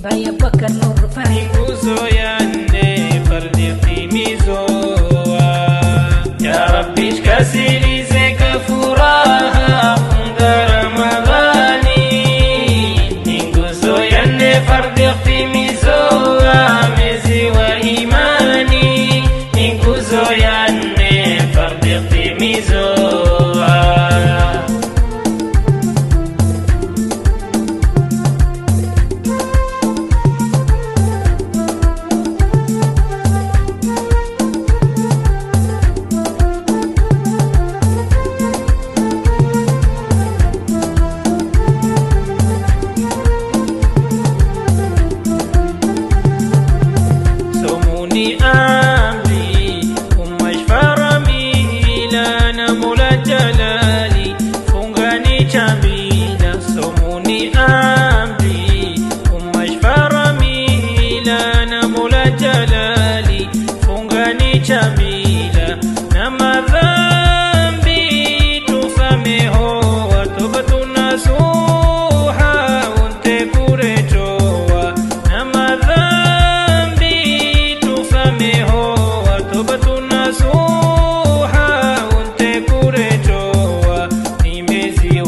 Baya Bakar Nur Fahim nguzo ya nne fardhi timizoa. Ya Rabbi shkasilize kafuraha funga Ramadhani, nguzo ya nne fardhi timizoa, mwezi wa imani, nguzo ya nne fardhi timizoa. Ni amri umashfarami ila na Mola Jalali, fungani chambila. Somuni amri umashfarami ila na Mola Jalali, fungani chambila. Na madhambi tusameho wa tobatun nasuha unte kuretoa.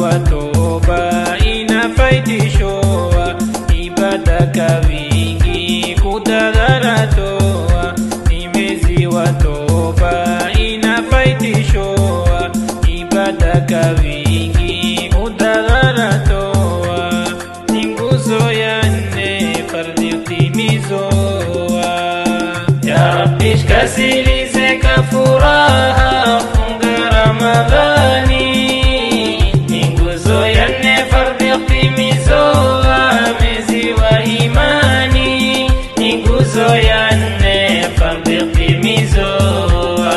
Na toba inafaidishoa, ibada kawingi kutadharatoa. Ni mwezi wa toba inafaidishoa, ibada kawingi kutadharatoa. Ni nguzo ya nne fardhi timizoa. Ya Rabbi shkasilize kafuraha funga Ramadhani, mwezi wa imani, nguzo ya nne fardhi timizoa.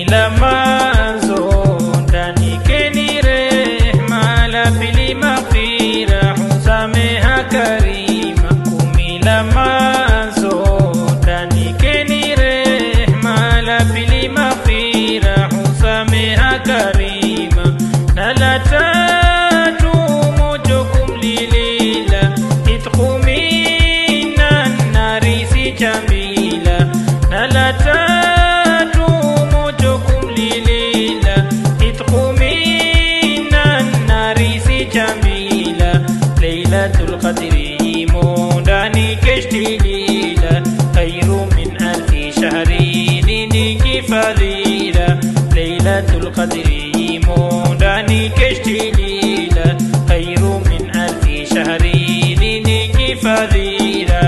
La manzo ndani keni rehma, la pili maghfira husameha karima. Kumi la manzo ndani keni rehma, la pili maghfira husameha karima. Na la tatu mojo kumlilila, itqu minan nari si chambila. Na la tatu Laylatul Qadri mundani keshti lila, khairu min alfi shahrin ni fadila. Laylatul Qadri mundani keshti lila, khairu min alfi shahrin ni fadila.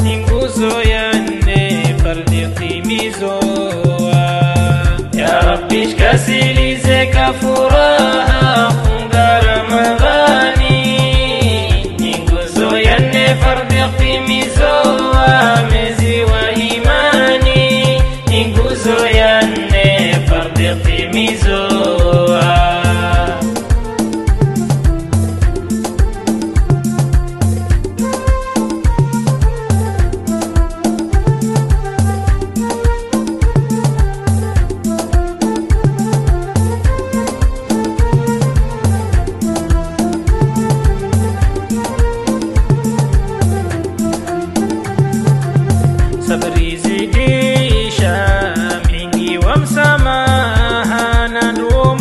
Nguzo ya nne fardhi timizoa. Ya Rabbi shkasilize kafuraha funga Ramadhani, fardhi timizoa, mwezi wa imani, nguzo ya nne fardhi timizoa. Sabri zidisha mingi wa msamaha, na nduo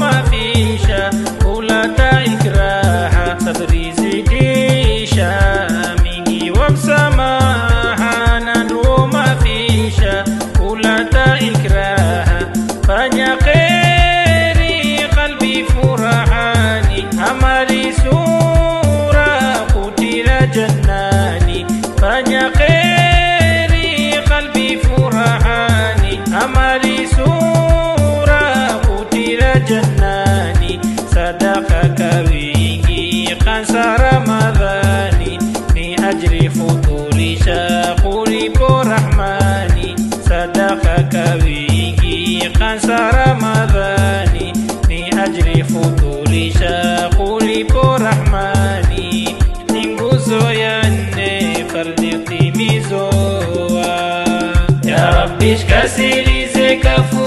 hasa Ramadhani, ni ajli futurisha kulipo Rahmani, ni nguzo ya nne fardhi timizoa. Ya Rabbi shkasilize kafu